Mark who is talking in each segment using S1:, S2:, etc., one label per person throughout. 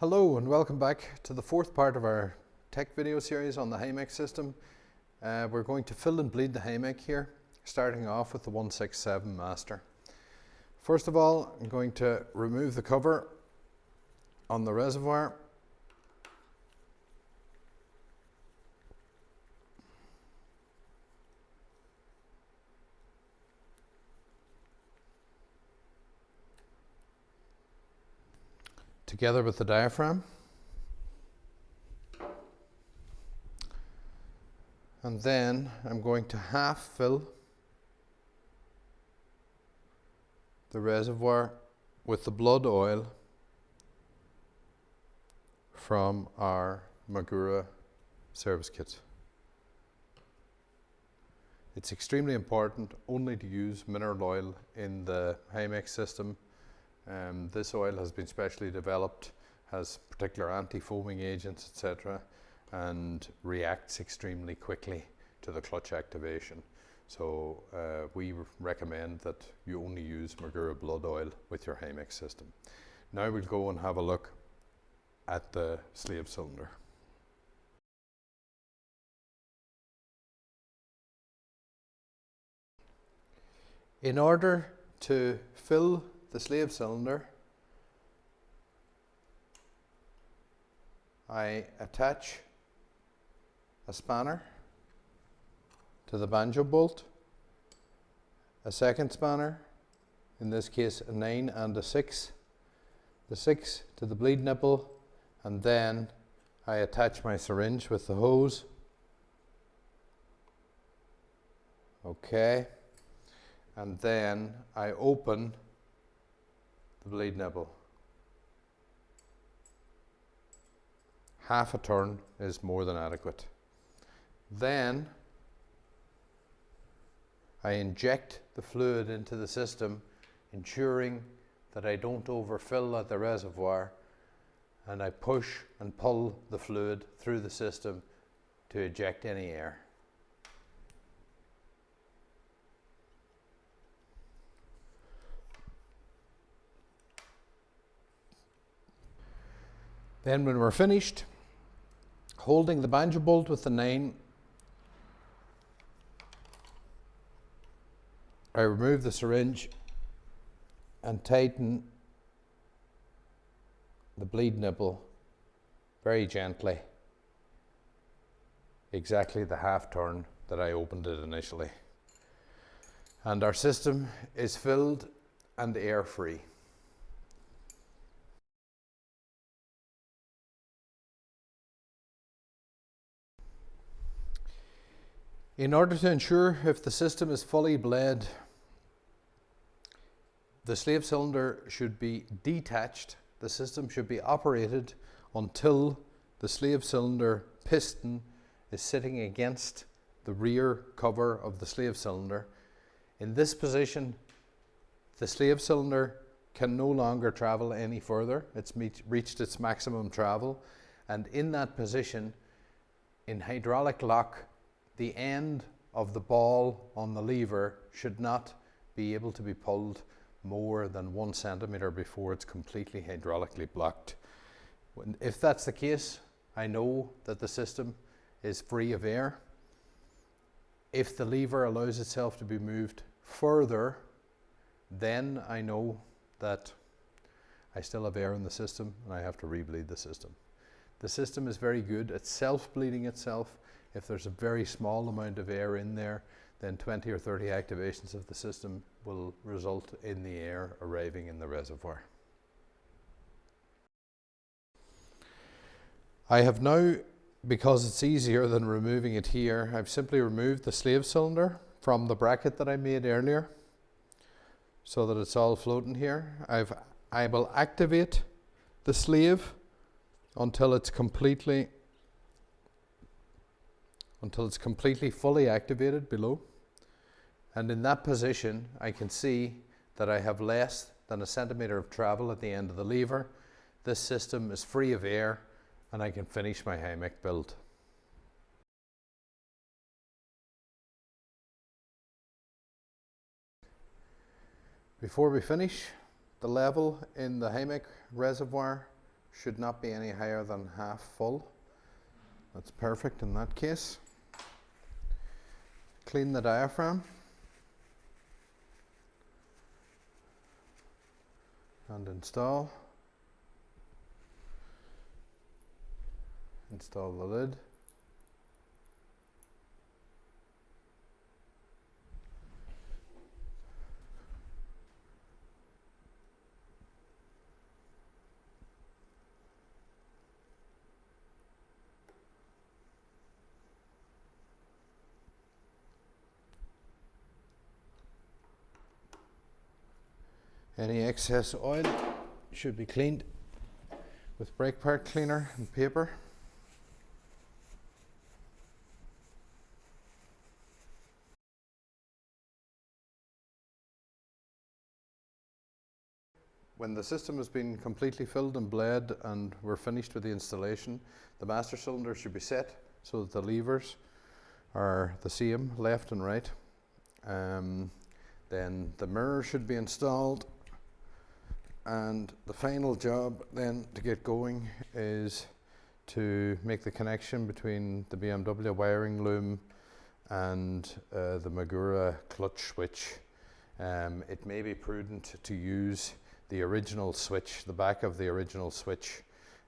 S1: Hello and welcome back to the fourth part of our tech video series on the HYMEC system. We're going to fill and bleed the HYMEC here, starting off with the 167 master. First of all, I'm going to remove the cover on the reservoir. Together with the diaphragm, and then I'm going to half fill the reservoir with the blood oil from our MAGURA service kit. It's extremely important only to use mineral oil in the HYMEC system. This oil has been specially developed, has particular anti-foaming agents, etc., and reacts extremely quickly to the clutch activation. So we recommend that you only use MAGURA blood oil with your HYMEC system. Now we'll go and have a look at the slave cylinder. In order to fill the slave cylinder, I attach a spanner to the banjo bolt, a second spanner, in this case a 9 and a 6, the 6 to the bleed nipple, and then I attach my syringe with the hose. Okay, and then I open the bleed nipple. Half a turn is more than adequate. Then I inject the fluid into the system, ensuring that I don't overfill at the reservoir, and I push and pull the fluid through the system to eject any air. Then when we're finished, holding the banjo bolt with the 9, I remove the syringe and tighten the bleed nipple very gently, exactly the half turn that I opened it initially. And our system is filled and air free. In order to ensure if the system is fully bled, the slave cylinder should be detached. The system should be operated until the slave cylinder piston is sitting against the rear cover of the slave cylinder. In this position, the slave cylinder can no longer travel any further. It's reached its maximum travel, and in that position, in hydraulic lock, the end of the ball on the lever should not be able to be pulled more than 1 centimeter before it's completely hydraulically blocked. If that's the case, I know that the system is free of air. If the lever allows itself to be moved further, then I know that I still have air in the system and I have to rebleed the system. The system is very good at self-bleeding itself. If there's a very small amount of air in there, then 20 or 30 activations of the system will result in the air arriving in the reservoir. I have now, because it's easier than removing it here, I've simply removed the slave cylinder from the bracket that I made earlier so that it's all floating here. I will activate the slave until it's completely fully activated below, and in that position I can see that I have less than 1 centimeter of travel at the end of the lever. This system is free of air and I can finish my HYMEC build. Before we finish, the level in the HYMEC reservoir should not be any higher than half full. That's perfect in that case. Clean the diaphragm and install the lid. Any excess oil should be cleaned with brake part cleaner and paper. When the system has been completely filled and bled and we're finished with the installation, the master cylinder should be set so that the levers are the same left and right. Then the mirror should be installed, and the final job then to get going is to make the connection between the BMW wiring loom and the Magura clutch switch. It may be prudent to use the original switch, the back of the original switch,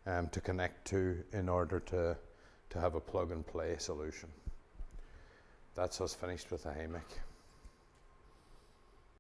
S1: to connect to in order to have a plug and play solution. That's us finished with the HYMEC.